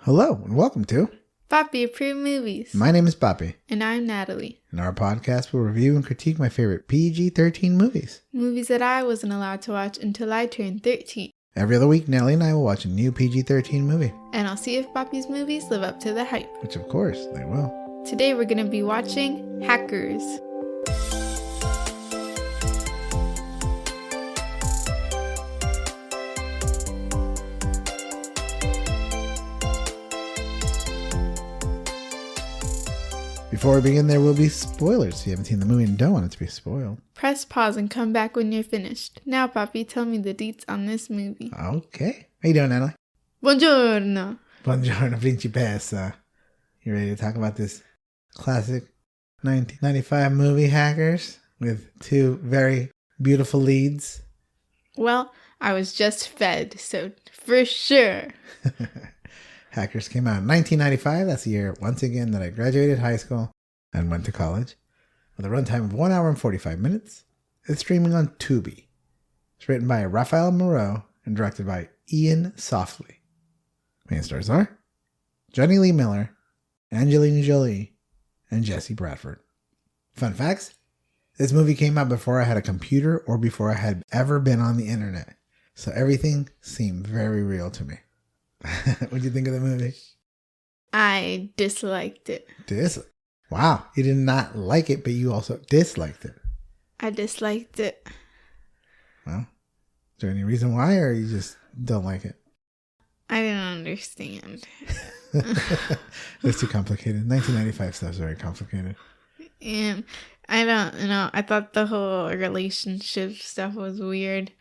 Hello and welcome to Papi Approved Movies. My name is Papi. And I'm Natalie. In our podcast, we'll review and critique my favorite PG-13 movies. Movies that I wasn't allowed to watch until I turned 13. Every other week, Natalie and I will watch a new PG-13 movie. And I'll see if Papi's movies live up to the hype. Which, of course, they will. Today we're going to be watching Hackers. Before we begin, there will be spoilers. If you haven't seen the movie and don't want it to be spoiled, Press pause and come back when you're finished. Now, Papi, tell me the deets on this movie. Okay. How you doing, Natalie? Buongiorno. Buongiorno, principessa. You ready to talk about this classic 1995 movie, Hackers, with two very beautiful leads? Well, I was just fed, so for sure. Hackers came out in 1995. That's the year, once again, that I graduated high school and went to college. With a runtime of 1 hour and 45 minutes. It's streaming on Tubi. It's written by Raphael Moreau and directed by Ian Softly. Main stars are Jonny Lee Miller, Angelina Jolie, and Jesse Bradford. Fun facts: this movie came out before I had a computer or before I had ever been on the internet. So everything seemed very real to me. What'd you think of the movie? I disliked it. Wow, you did not like it, but you also disliked it. I disliked it. Well, is there any reason why, or you just don't like it? I didn't understand. It's too complicated. 1995 stuff's very complicated. And I don't know. I thought the whole relationship stuff was weird.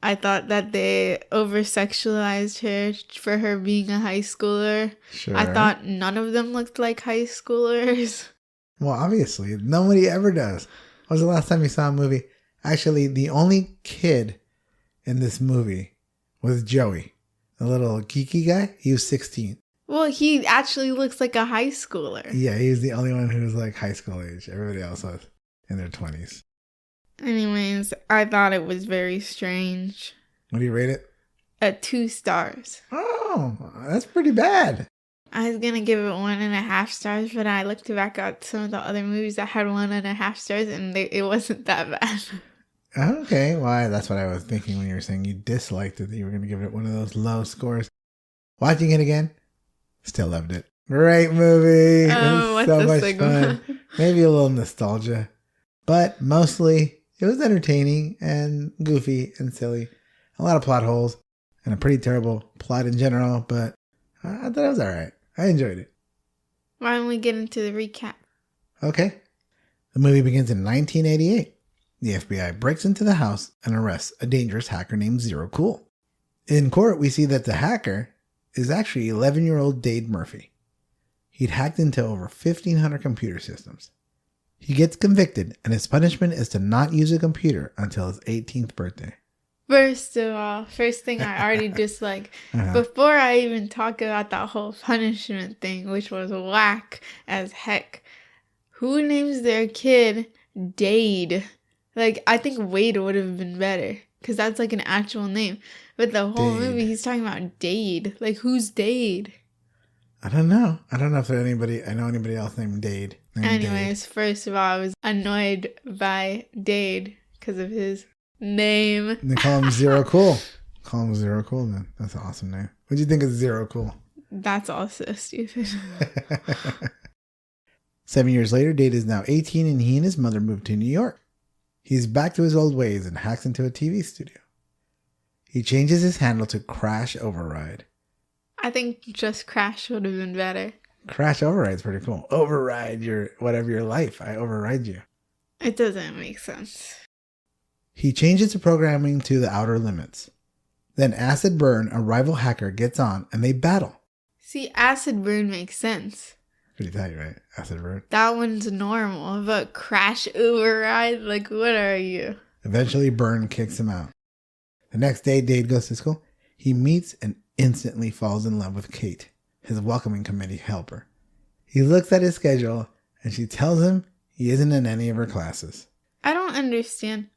I thought that they over-sexualized her for her being a high schooler. Sure. I thought none of them looked like high schoolers. Well, obviously. Nobody ever does. When was the last time you saw a movie? Actually, the only kid in this movie was Joey. The little geeky guy. He was 16. Well, he actually looks like a high schooler. Yeah, he was the only one who was like high school age. Everybody else was in their 20s. Anyways, I thought it was very strange. What do you rate it? 2 stars. Oh, that's pretty bad. I was going to give it 1.5 stars, but I looked back at some of the other movies that had 1.5 stars, and it wasn't that bad. Okay, well, that's what I was thinking when you were saying you disliked it, that you were going to give it one of those low scores. Watching it again, still loved it. Great movie. Oh, what's so the much signal? fun. Maybe a little nostalgia, but mostly it was entertaining and goofy and silly. A lot of plot holes and a pretty terrible plot in general, but I thought it was all right. I enjoyed it. Why don't we get into the recap? Okay. The movie begins in 1988. The FBI breaks into the house and arrests a dangerous hacker named Zero Cool. In court, we see that the hacker is actually 11-year-old Dade Murphy. He'd hacked into over 1,500 computer systems. He gets convicted, and his punishment is to not use a computer until his 18th birthday. First of all, first thing I already dislike. Before I even talk about that whole punishment thing, which was whack as heck, who names their kid Dade? Like, I think Wade would have been better, because that's like an actual name. But the whole movie, he's talking about Dade. Like, who's Dade? I don't know. I don't know if I know anybody else named Dade. Anyways, first of all, I was annoyed by Dade because of his name. And they call him Zero Cool. Call him Zero Cool then. That's an awesome name. What'd you think of Zero Cool? That's also stupid. 7 years later, Dade is now 18 and he and his mother moved to New York. He's back to his old ways and hacks into a TV studio. He changes his handle to Crash Override. I think just Crash would have been better. Crash Override's pretty cool. Override your life. I override you. It doesn't make sense. He changes the programming to the Outer Limits. Then Acid Burn, a rival hacker, gets on and they battle. See, Acid Burn makes sense. Pretty tight, right? Acid Burn. That one's normal, but Crash Override? Like, what are you? Eventually, Burn kicks him out. The next day, Dade goes to school. He meets and instantly falls in love with Kate, his welcoming committee helper. He looks at his schedule and she tells him he isn't in any of her classes. I don't understand.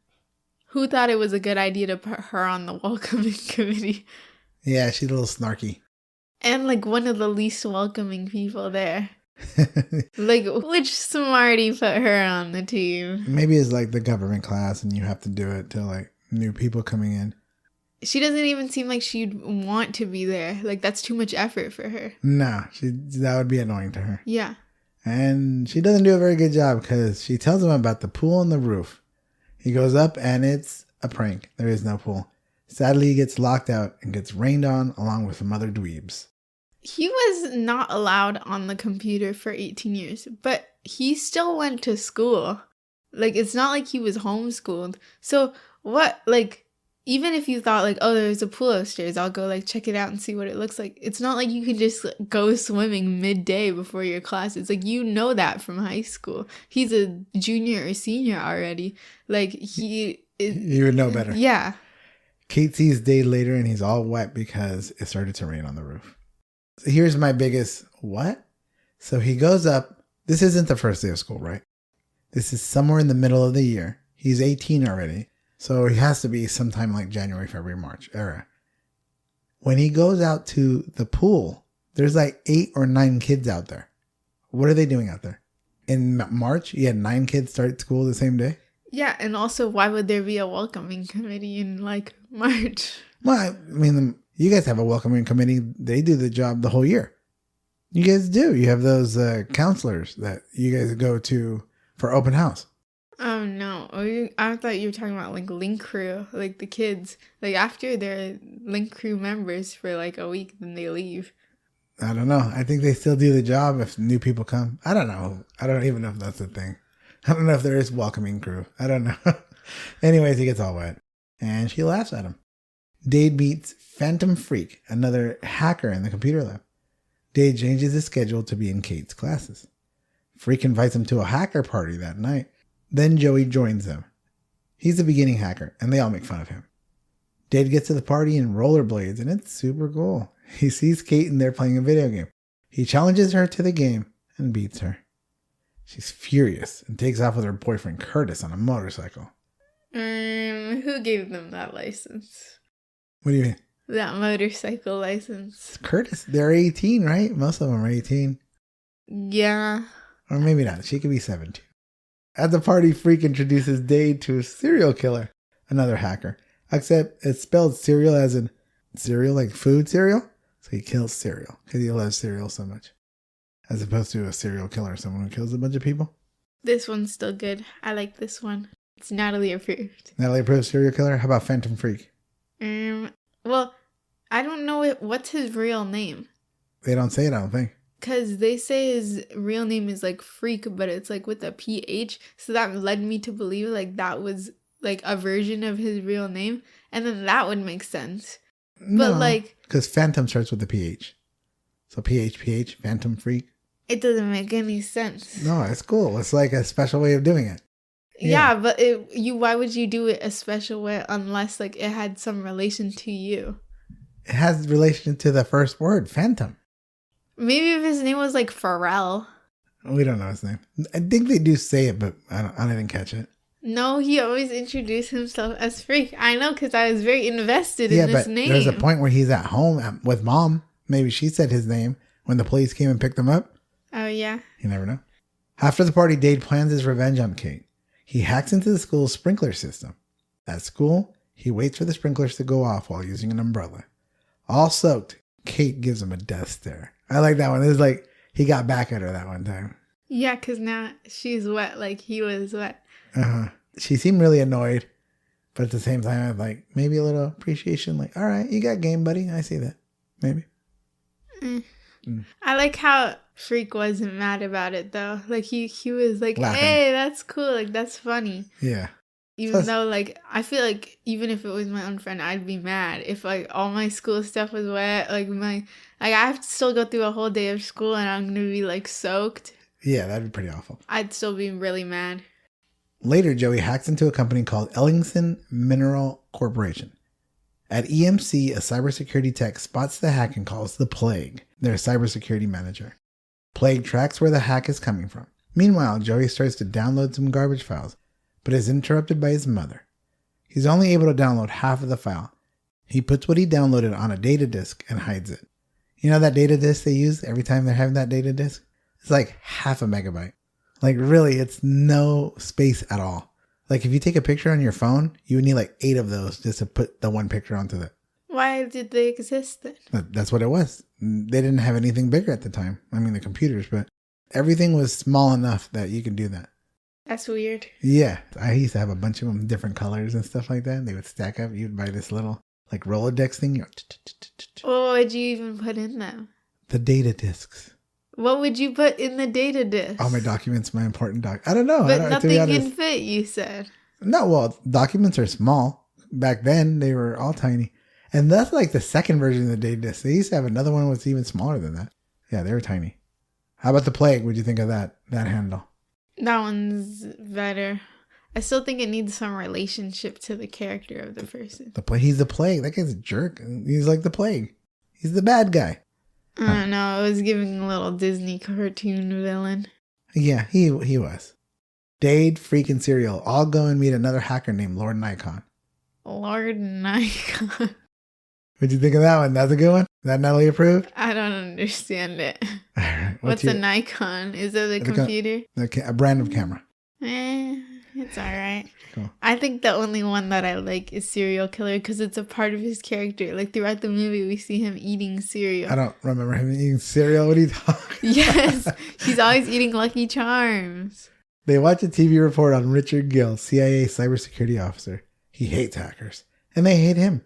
Who thought it was a good idea to put her on the welcoming committee? Yeah, she's a little snarky. And like one of the least welcoming people there. Like, which smarty put her on the team? Maybe it's like the government class and you have to do it to like new people coming in. She doesn't even seem like she'd want to be there. Like, that's too much effort for her. No, that would be annoying to her. Yeah. And she doesn't do a very good job because she tells him about the pool on the roof. He goes up and it's a prank. There is no pool. Sadly, he gets locked out and gets rained on along with some other dweebs. He was not allowed on the computer for 18 years, but he still went to school. Like, it's not like he was homeschooled. So what, like, even if you thought like, oh, there's a pool upstairs, I'll go like check it out and see what it looks like. It's not like you could just go swimming midday before your class. It's like, you know that from high school. He's a junior or senior already. Like he would know better. Yeah. Kate sees Dade later and he's all wet because it started to rain on the roof. So here's my biggest what? So he goes up. This isn't the first day of school, right? This is somewhere in the middle of the year. He's 18 already. So he has to be sometime like January, February, March era. When he goes out to the pool, there's like 8 or 9 kids out there. What are they doing out there? In March, you had 9 kids start school the same day? Yeah, and also, why would there be a welcoming committee in like March? Well, I mean, you guys have a welcoming committee. They do the job the whole year. You guys do. You have those counselors that you guys go to for open house. Oh, no. I thought you were talking about, like, Link Crew. Like, the kids. Like, after they're Link Crew members for, like, a week, then they leave. I don't know. I think they still do the job if new people come. I don't know. I don't even know if that's a thing. I don't know if there is welcoming crew. I don't know. Anyways, he gets all wet. And she laughs at him. Dade meets Phantom Freak, another hacker in the computer lab. Dade changes his schedule to be in Kate's classes. Freak invites him to a hacker party that night. Then Joey joins them. He's a beginning hacker, and they all make fun of him. Dade gets to the party in rollerblades, and it's super cool. He sees Kate and they're playing a video game. He challenges her to the game and beats her. She's furious and takes off with her boyfriend Curtis on a motorcycle. Who gave them that license? What do you mean? That motorcycle license. It's Curtis. They're 18, right? Most of them are 18. Yeah. Or maybe not. She could be 17. At the party, Freak introduces Dade to a serial killer, another hacker. Except it's spelled cereal as in cereal, like food cereal. So he kills cereal because he loves cereal so much. As opposed to a serial killer, someone who kills a bunch of people. This one's still good. I like this one. It's Natalie approved. Natalie approved serial killer? How about Phantom Freak? Well, I don't know what's his real name. They don't say it, I don't think. Because they say his real name is like Freak, but it's like with a PH. So that led me to believe like that was like a version of his real name. And then that would make sense. No, but like... because Phantom starts with a PH. So PH, Phantom Freak. It doesn't make any sense. No, it's cool. It's like a special way of doing it. Yeah, but why would you do it a special way unless like it had some relation to you? It has relation to the first word, Phantom. Maybe if his name was like Pharrell. We don't know his name. I think they do say it, but I didn't catch it. No, he always introduced himself as Freak. I know, because I was very invested in this name. There's a point where he's at home with mom. Maybe she said his name when the police came and picked him up. Oh, yeah. You never know. After the party, Dade plans his revenge on Kate. He hacks into the school's sprinkler system. At school, he waits for the sprinklers to go off while using an umbrella. All soaked, Kate gives him a death stare. I like that one. It was like he got back at her that one time. Yeah, because now she's wet like he was wet. She seemed really annoyed, but at the same time, I was like, maybe a little appreciation. Like, all right, you got game, buddy. I see that. Maybe. I like how Freak wasn't mad about it, though. Like, he was like, laughing. Hey, that's cool. Like, that's funny. Yeah. Even though, like, I feel like even if it was my own friend, I'd be mad. If, like, all my school stuff was wet, like, I have to still go through a whole day of school and I'm going to be, like, soaked. Yeah, that'd be pretty awful. I'd still be really mad. Later, Joey hacks into a company called Ellingson Mineral Corporation. At EMC, a cybersecurity tech spots the hack and calls the Plague, their cybersecurity manager. Plague tracks where the hack is coming from. Meanwhile, Joey starts to download some garbage files, but is interrupted by his mother. He's only able to download half of the file. He puts what he downloaded on a data disk and hides it. You know that data disk they use every time they're having that data disk? It's like half a megabyte. Like really, it's no space at all. Like if you take a picture on your phone, you would need like 8 of those just to put the one picture onto it. Why did they exist then? That's what it was. They didn't have anything bigger at the time. I mean, the computers, but everything was small enough that you can do that. That's weird. Yeah. I used to have a bunch of them, different colors and stuff like that. They would stack up. You'd buy this little like Rolodex thing. What would you even put in them? The data discs. What would you put in the data disk? All my documents, my important I don't know. But nothing can fit, you said. No, well, documents are small. Back then, they were all tiny. And that's like the second version of the data disk. They used to have another one that's even smaller than that. Yeah, they were tiny. How about the plague? What'd you think of that handle? That one's better. I still think it needs some relationship to the character of the person. He's the plague. That guy's a jerk. He's like the plague. He's the bad guy. I don't know. It was giving a little Disney cartoon villain. Yeah, he was. Dade, Freak, and Serial all go and meet another hacker named Lord Nikon. Lord Nikon. What'd you think of that one? That's a good one? Is that Natalie approved? I don't understand it. All right. What's a Nikon? Is it a computer? A brand of camera. It's all right. Cool. I think the only one that I like is Serial Killer because it's a part of his character. Like throughout the movie, we see him eating cereal. I don't remember him eating cereal. What are you talking? Yes, he's always eating Lucky Charms. They watch a TV report on Richard Gill, CIA cybersecurity officer. He hates hackers, and they hate him.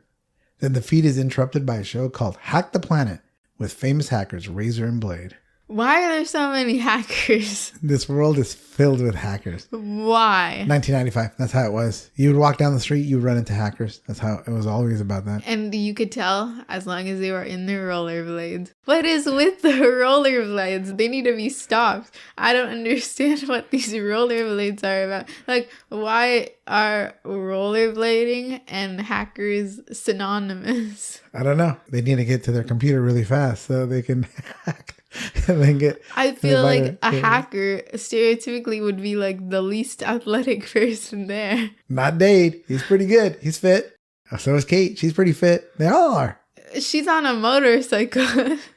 Then the feed is interrupted by a show called Hack the Planet with famous hackers Razor and Blade. Why are there so many hackers? This world is filled with hackers. Why? 1995. That's how it was. You would walk down the street, you would run into hackers. That's how it was always about that. And you could tell as long as they were in their rollerblades. What is with the rollerblades? They need to be stopped. I don't understand what these rollerblades are about. Like, why are rollerblading and hackers synonymous? I don't know. They need to get to their computer really fast so they can hack. And then I feel like a hacker stereotypically would be like the least athletic person there. Not Dade. He's pretty good. He's fit. So is Kate. She's pretty fit. They all are. She's on a motorcycle.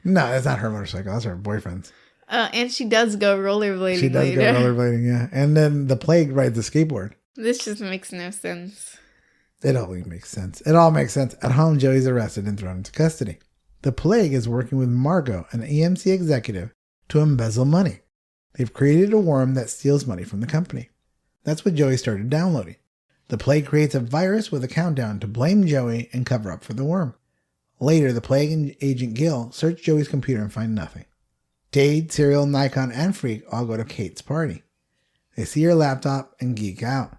No, that's not her motorcycle. That's her boyfriend's. And she does go rollerblading. She does go rollerblading, yeah. And then the plague rides a skateboard. This just makes no sense. It only makes sense. It all makes sense. At home, Joey's arrested and thrown into custody. The plague is working with Margot, an EMC executive, to embezzle money. They've created a worm that steals money from the company. That's what Joey started downloading. The plague creates a virus with a countdown to blame Joey and cover up for the worm. Later, the plague and Agent Gill search Joey's computer and find nothing. Dade, Serial, Nikon, and Freak all go to Kate's party. They see her laptop and geek out.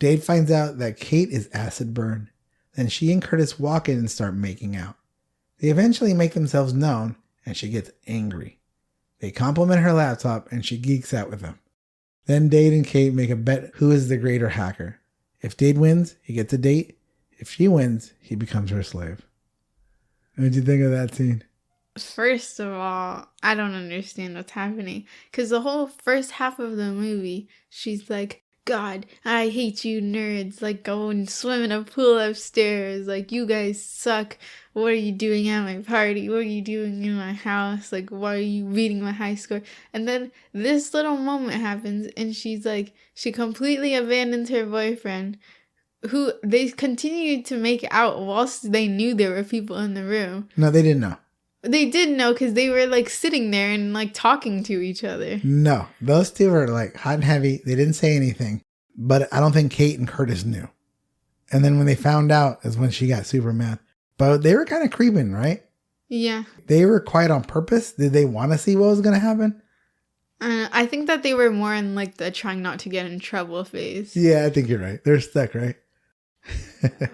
Dade finds out that Kate is acid burned. Then she and Curtis walk in and start making out. They eventually make themselves known, and she gets angry. They compliment her laptop, and she geeks out with them. Then Dade and Kate make a bet who is the greater hacker. If Dade wins, he gets a date. If she wins, he becomes her slave. What did you think of that scene? First of all, I don't understand what's happening. Because the whole first half of the movie, she's like, God, I hate you nerds. Like, go and swim in a pool upstairs. Like, you guys suck. What are you doing at my party? What are you doing in my house? Like, why are you beating my high score? And then this little moment happens, and she's like, she completely abandons her boyfriend, who they continued to make out whilst they knew there were people in the room. No, they didn't know. They did know because they were like sitting there and like talking to each other. No, those two were like hot and heavy. They didn't say anything, but I don't think Kate and Curtis knew. And then when they found out is when she got super mad. But they were kind of creeping, right? Yeah. They were quiet on purpose. Did they want to see what was going to happen? I think that they were more in like the trying not to get in trouble phase. Yeah, I think you're right. They're stuck, right?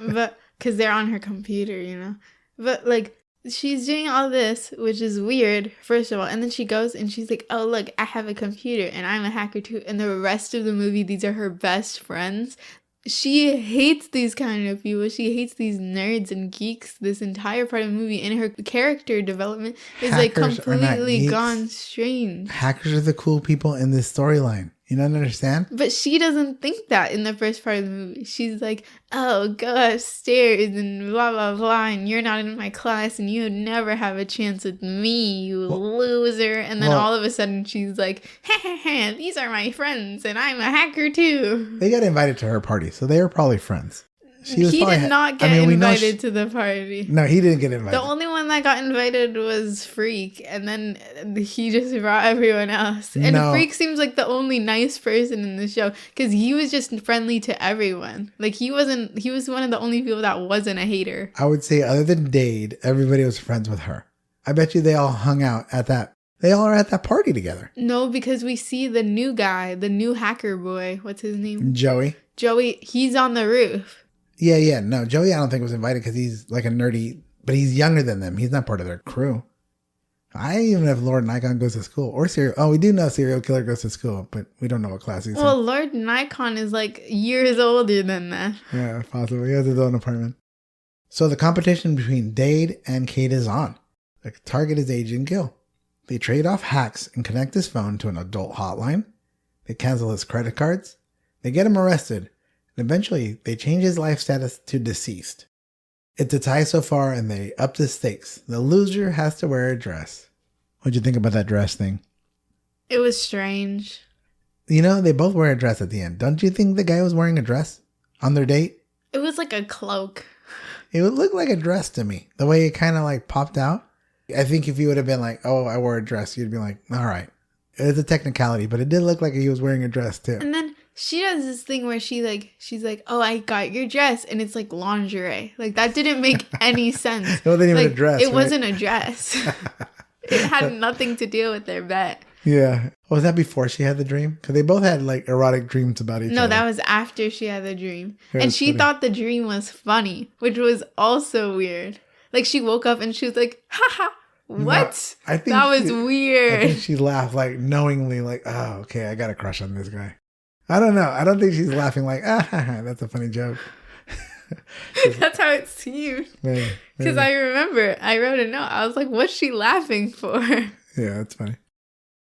But because they're on her computer, you know. But like she's doing all this, which is weird, first of all. And then she goes and she's like, oh, look, I have a computer and I'm a hacker too. And the rest of the movie, these are her best friends. She hates these kind of people. She hates these nerds and geeks this entire part of the movie. And her character development is like completely gone strange. Hackers are the cool people in this storyline. You don't understand? But she doesn't think that in the first part of the movie. She's like, oh, go upstairs and blah, blah, blah, and you're not in my class and you never have a chance with me, you loser. And then all of a sudden she's like, these are my friends and I'm a hacker too. They got invited to her party, so they were probably friends. He did not get invited to the party. No, he didn't get invited. The only one that got invited was Freak, and then he just brought everyone else. And Freak seems like the only nice person in the show because he was just friendly to everyone. Like he was one of the only people that wasn't a hater. I would say other than Dade, everybody was friends with her. I bet you they all hung out at that. They all are at that party together. No, because we see the new guy, the new hacker boy. What's his name? Joey. He's on the roof. Yeah. No, Joey I don't think was invited because he's like a nerdy, but he's younger than them. He's not part of their crew. I even know if Lord Nikon goes to school or serial. Oh, we do know serial killer goes to school, but we don't know what class he's in. Well, Lord Nikon is like years older than that. Yeah, possibly. He has his own apartment. So the competition between Dade and Kate is on. The target is Agent Gill. They trade off hacks and connect his phone to an adult hotline. They cancel his credit cards. They get him arrested. And eventually, they change his life status to deceased. It's a tie so far, and they up the stakes. The loser has to wear a dress. What'd you think about that dress thing? It was strange. You know, they both wear a dress at the end. Don't you think the guy was wearing a dress on their date? It was like a cloak. It would look like a dress to me. The way it kind of like popped out. I think if you would have been like, oh, I wore a dress, you'd be like, all right. It's a technicality, but it did look like he was wearing a dress too. And then she does this thing where she's like, oh, I got your dress. And it's like lingerie. Like that didn't make any sense. It wasn't even a dress. It wasn't a dress. It had nothing to do with their bet. Yeah. Was that before she had the dream? Because they both had like erotic dreams about each other. No, that was after she had the dream. And she thought the dream was funny, which was also weird. Like she woke up and she was like, haha. What? No, I think that was weird. I think she laughed like knowingly, like, oh, okay, I got a crush on this guy. I don't know. I don't think she's laughing like, that's a funny joke. That's how it seemed. Because I remember I wrote a note. I was like, what's she laughing for? Yeah, that's funny.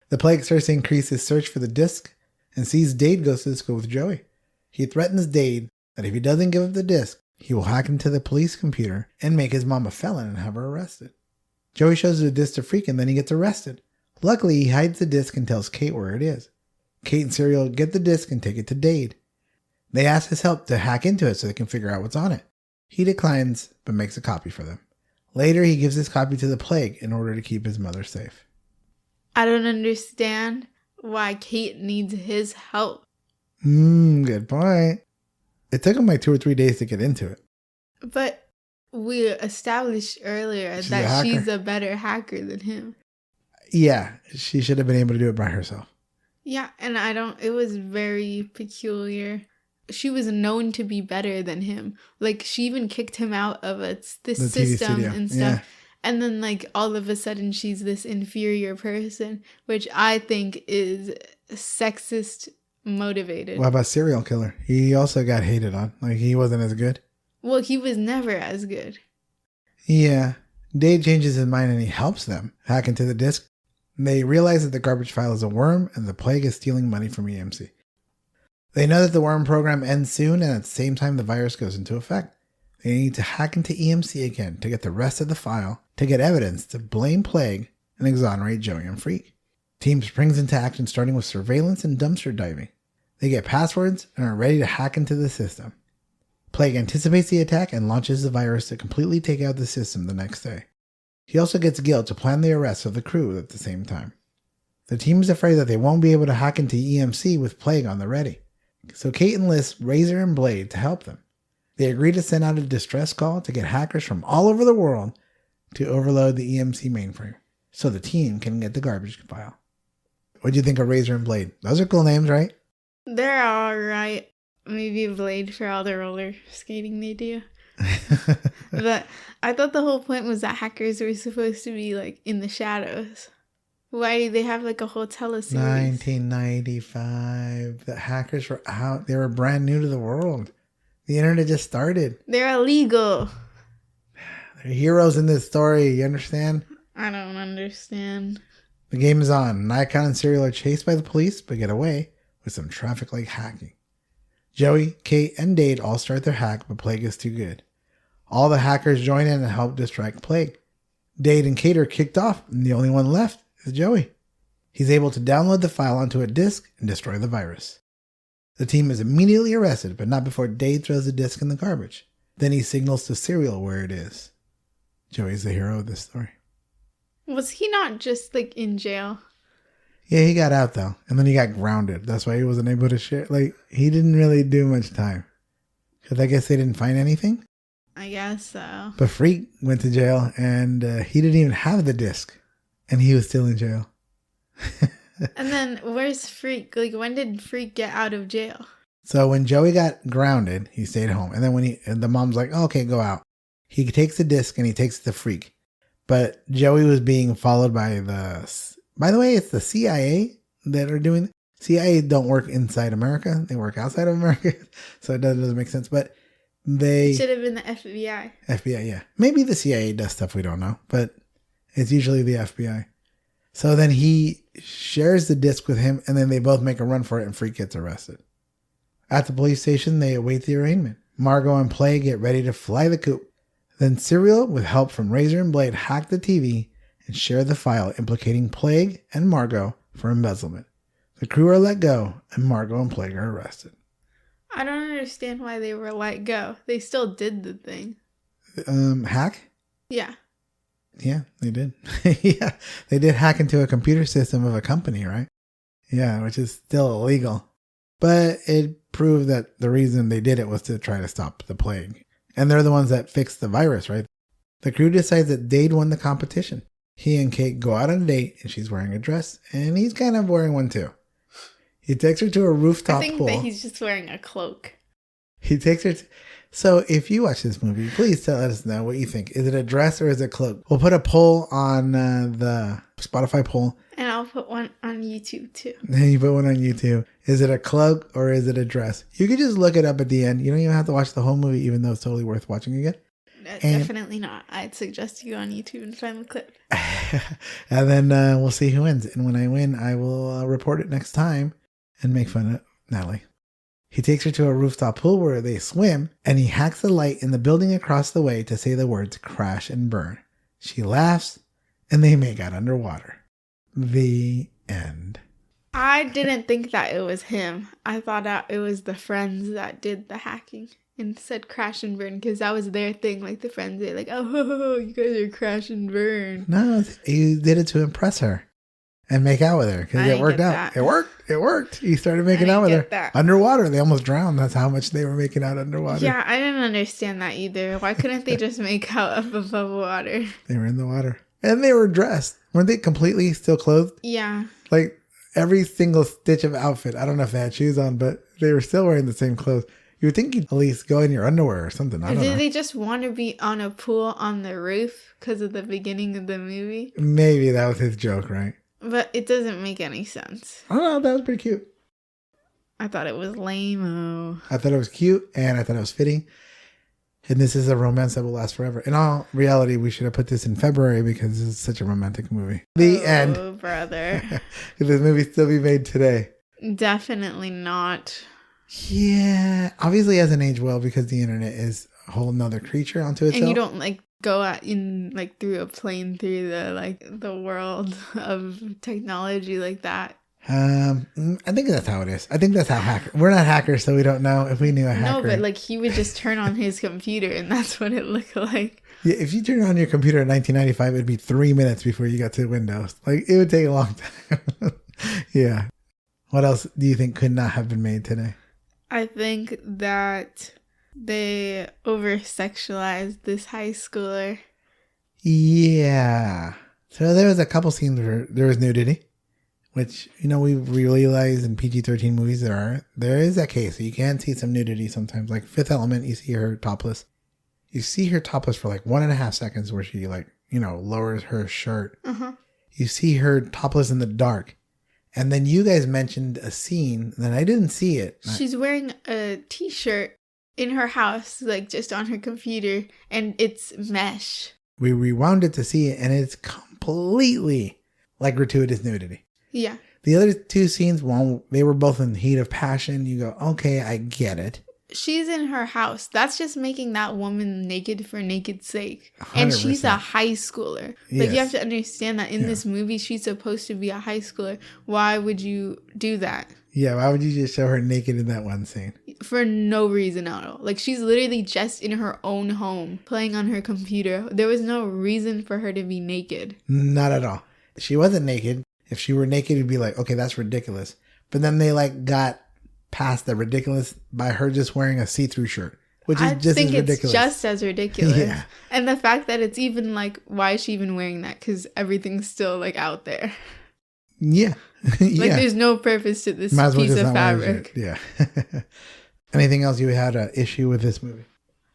The plague starts to increase his search for the disc and sees Dade goes to the school with Joey. He threatens Dade that if he doesn't give up the disc, he will hack into the police computer and make his mom a felon and have her arrested. Joey shows the disc to Freak and then he gets arrested. Luckily, he hides the disc and tells Kate where it is. Kate and Serial get the disc and take it to Dade. They ask his help to hack into it so they can figure out what's on it. He declines, but makes a copy for them. Later, he gives his copy to the Plague in order to keep his mother safe. I don't understand why Kate needs his help. Good point. It took him like 2 or 3 days to get into it. But we established earlier that she's a better hacker than him. Yeah, she should have been able to do it by herself. Yeah, and it was very peculiar. She was known to be better than him. Like, she even kicked him out of the system and stuff. Yeah. And then, like, all of a sudden, she's this inferior person, which I think is sexist motivated. What about Serial Killer? He also got hated on. Like, he wasn't as good. Well, he was never as good. Yeah. Dade changes his mind and he helps them hack into the disc. They realize that the garbage file is a worm and the Plague is stealing money from EMC. They know that the worm program ends soon and at the same time the virus goes into effect. They need to hack into EMC again to get the rest of the file, to get evidence to blame Plague and exonerate Joey and Freak. Team springs into action starting with surveillance and dumpster diving. They get passwords and are ready to hack into the system. Plague anticipates the attack and launches the virus to completely take out the system the next day. He also gets Gil to plan the arrest of the crew at the same time. The team is afraid that they won't be able to hack into EMC with Plague on the ready. So Kate enlists Razor and Blade to help them. They agree to send out a distress call to get hackers from all over the world to overload the EMC mainframe so the team can get the garbage file. What do you think of Razor and Blade? Those are cool names, right? They're alright. Maybe Blade for all the roller skating they do. But I thought the whole point was that hackers were supposed to be like in the shadows. Why do they have like a whole teleseries? 1995. The hackers were out. They were brand new to the world. The internet just started. They're illegal. They're heroes in this story. You understand? I don't understand. The game is on. Nikon and Serial are chased by the police but get away, with some traffic light hacking. Joey, Kate, and Dade all start their hack, but Plague is too good. All the hackers join in and help distract Plague. Dade and Kate are kicked off, and the only one left is Joey. He's able to download the file onto a disk and destroy the virus. The team is immediately arrested, but not before Dade throws the disk in the garbage. Then he signals to Serial where it is. Joey's the hero of this story. Was he not just like in jail? Yeah, he got out though, and then he got grounded. That's why he wasn't able to share. Like, he didn't really do much time. Because I guess they didn't find anything. I guess so. But Freak went to jail, and he didn't even have the disc. And he was still in jail. And then, where's Freak? Like, when did Freak get out of jail? So when Joey got grounded, he stayed home. And then when the mom's like, oh, okay, go out. He takes the disc and he takes it to Freak. But Joey was being followed by by the way, it's the CIA that are doing it. CIA don't work inside America. They work outside of America. So it doesn't make sense. But it should have been the FBI. FBI, yeah. Maybe the CIA does stuff we don't know. But it's usually the FBI. So then he shares the disc with him. And then they both make a run for it. And Freak gets arrested. At the police station, they await the arraignment. Margot and Plague get ready to fly the coop. Then Serial, with help from Razor and Blade, hack the TV and share the file implicating Plague and Margot for embezzlement. The crew are let go, and Margot and Plague are arrested. I don't understand why they were let go. They still did the thing. Hack? Yeah. Yeah, they did. Yeah, they did hack into a computer system of a company, right? Yeah, which is still illegal. But it proved that the reason they did it was to try to stop the plague. And they're the ones that fixed the virus, right? The crew decides that Dade won the competition. He and Kate go out on a date, and she's wearing a dress, and he's kind of wearing one too. He takes her to a rooftop pool. I think that he's just wearing a cloak. He takes her So if you watch this movie, please let us know what you think. Is it a dress or is it a cloak? We'll put a poll on the Spotify poll. And I'll put one on YouTube too. And you put one on YouTube. Is it a cloak or is it a dress? You could just look it up at the end. You don't even have to watch the whole movie, even though it's totally worth watching again. Definitely not. I'd suggest you go on YouTube and find the clip. And then we'll see who wins. And when I win, I will report it next time and make fun of Natalie. He takes her to a rooftop pool where they swim, and he hacks the light in the building across the way to say the words crash and burn. She laughs, and they make out underwater. The end. I didn't think that it was him. I thought that it was the friends that did the hacking and said crash and burn because that was their thing. Like the friends, they're like, oh, you guys are crash and burn. No, he did it to impress her and make out with her because it worked out. It worked. He started making out with her. Underwater. They almost drowned. That's how much they were making out underwater. Yeah, I didn't understand that either. Why couldn't they just make out up above water? They were in the water. And they were dressed. Weren't they completely still clothed? Yeah. Like every single stitch of outfit. I don't know if they had shoes on, but they were still wearing the same clothes. You would think you'd at least go in your underwear or something. I don't know. Did they just want to be on a pool on the roof because of the beginning of the movie? Maybe that was his joke, right? But it doesn't make any sense. I don't know. That was pretty cute. I thought it was lame-o. I thought it was cute and I thought it was fitting. And this is a romance that will last forever. In all reality, we should have put this in February because this is such a romantic movie. The end. Oh, brother. Could this movie still be made today? Definitely not. Yeah. Obviously, it hasn't aged well because the internet is a whole nother creature unto itself. And you don't go out in through a plane through the world of technology like that. I think that's how it is. I think that's how hackers. We're not hackers, so we don't know. If we knew a hacker. No, but he would just turn on his computer, and that's what it looked like. Yeah, if you turn on your computer in 1995, it'd be 3 minutes before you got to Windows. It would take a long time. Yeah. What else do you think could not have been made today? I think that they over-sexualized this high schooler. Yeah. So there was a couple scenes where there was nudity. Which, we realize in PG-13 movies there is that case. So you can see some nudity sometimes. Like Fifth Element, you see her topless. You see her topless for 1.5 seconds where she lowers her shirt. Uh-huh. You see her topless in the dark. And then you guys mentioned a scene that I didn't see it. She's wearing a t-shirt in her house, just on her computer. And it's mesh. We rewound it to see it and it's completely gratuitous nudity. Yeah. The other two scenes, one, they were both in the heat of passion. You go, okay, I get it. She's in her house. That's just making that woman naked for naked's sake. 100%. And she's a high schooler. Yes. Like, you have to understand that in this movie, she's supposed to be a high schooler. Why would you do that? Yeah, why would you just show her naked in that one scene? For no reason at all. Like, she's literally just in her own home, playing on her computer. There was no reason for her to be naked. Not at all. She wasn't naked. If she were naked, it'd be like, okay, that's ridiculous. But then they, like, got past the ridiculous by her just wearing a see-through shirt, which is just as ridiculous. It's just as ridiculous. Yeah. And the fact that it's even like, why is she even wearing that? Because everything's still like out there. Yeah. Like, there's no purpose to this piece of fabric. Yeah. Anything else you had an issue with this movie?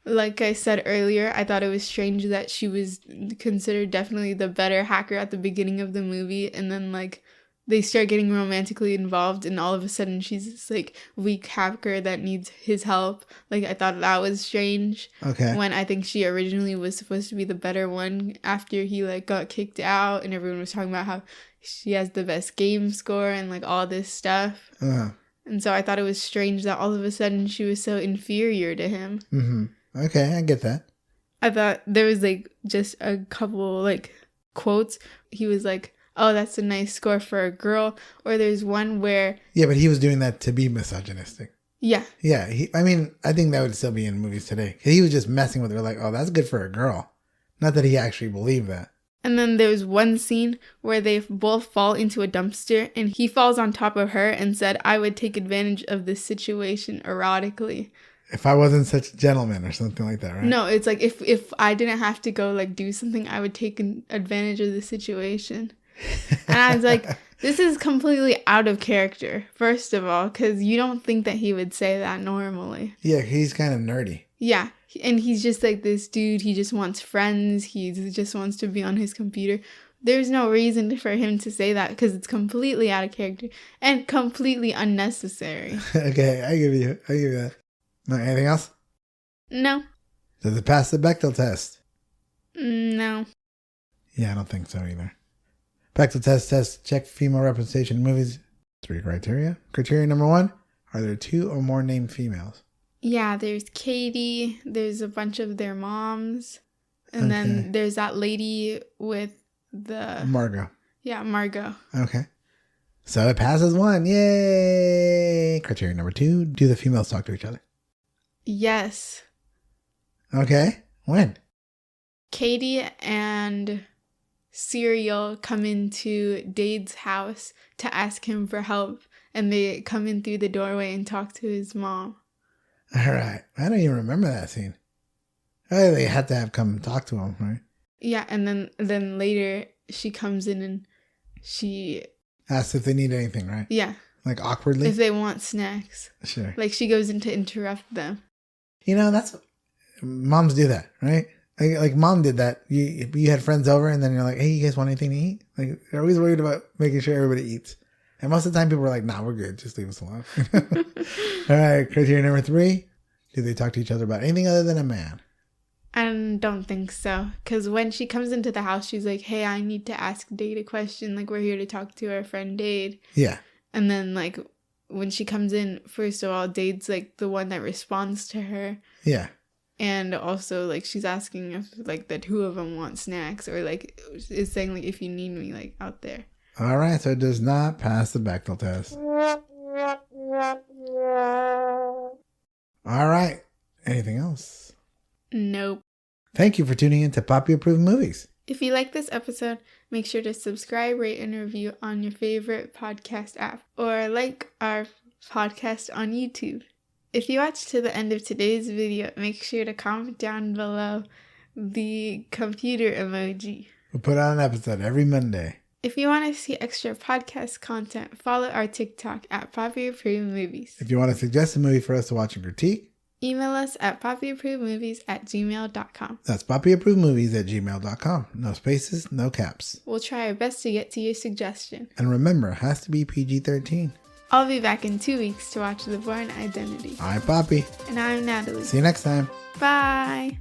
Like I said earlier, I thought it was strange that she was considered definitely the better hacker at the beginning of the movie, and then like they start getting romantically involved, and all of a sudden she's this like weak hacker that needs his help. Like, I thought that was strange. Okay. When I think she originally was supposed to be the better one after he like got kicked out, and everyone was talking about how she has the best game score and like all this stuff. And so I thought it was strange that all of a sudden she was so inferior to him. Mm-hmm. Okay, I get that. I thought there was like just a couple like quotes. He was like, oh, that's a nice score for a girl. Or there's one where... Yeah, but he was doing that to be misogynistic. Yeah. Yeah, I mean, I think that would still be in movies today. He was just messing with her like, oh, that's good for a girl. Not that he actually believed that. And then there's one scene where they both fall into a dumpster, and he falls on top of her and said, I would take advantage of this situation erotically. If I wasn't such a gentleman or something like that, right? No, it's like if I didn't have to go like do something, I would take advantage of the situation. And I was like, this is completely out of character, first of all, because you don't think that he would say that normally. Yeah, he's kind of nerdy. Yeah, and he's just like this dude. He just wants friends. He just wants to be on his computer. There's no reason for him to say that because it's completely out of character and completely unnecessary. Okay, I give you that. Anything else? No. Does it pass the Bechdel test? No. Yeah, I don't think so either. Bechdel test check female representation in movies. 3 criteria. Criteria number 1, are there 2 or more named females? Yeah, there's Katie. There's a bunch of their moms. And then there's that lady with the... Margot. Yeah, Margot. Okay. So it passes 1. Yay! Criteria number 2, do the females talk to each other? Yes. Okay. When? Katie and Serial come into Dade's house to ask him for help, and they come in through the doorway and talk to his mom. All right. I don't even remember that scene. Oh, they had to have come talk to him, right? Yeah, and then later she comes in and she asks if they need anything, right? Yeah. Like awkwardly? If they want snacks. Sure. Like she goes in to interrupt them. You know, that's... Moms do that, right? Like mom did that. You had friends over and then you're like, hey, you guys want anything to eat? Like, they're always worried about making sure everybody eats. And most of the time people are like, nah, we're good. Just leave us alone. All right. Criteria number 3. Do they talk to each other about anything other than a man? I don't think so. Because when she comes into the house, she's like, hey, I need to ask Dade a question. Like, we're here to talk to our friend Dade. Yeah. And then, like, when she comes in, first of all, Dade's, like, the one that responds to her. Yeah. And also, like, she's asking if, like, the 2 of them want snacks. Or, like, is saying, like, if you need me, like, out there. All right. So it does not pass the Bechdel test. All right. Anything else? Nope. Thank you for tuning in to Papi Approved Movies. If you like this episode, make sure to subscribe, rate, and review on your favorite podcast app, or like our podcast on YouTube. If you watched to the end of today's video, make sure to comment down below the computer emoji. We'll put out an episode every Monday. If you want to see extra podcast content, follow our TikTok at Papi Approved Movies. If you want to suggest a movie for us to watch and critique, email us at papiapprovedmovies@gmail.com. That's papiapprovedmovies@gmail.com. No spaces, no caps. We'll try our best to get to your suggestion. And remember, it has to be PG-13. I'll be back in 2 weeks to watch The Bourne Identity. I'm Papi. And I'm Natalie. See you next time. Bye.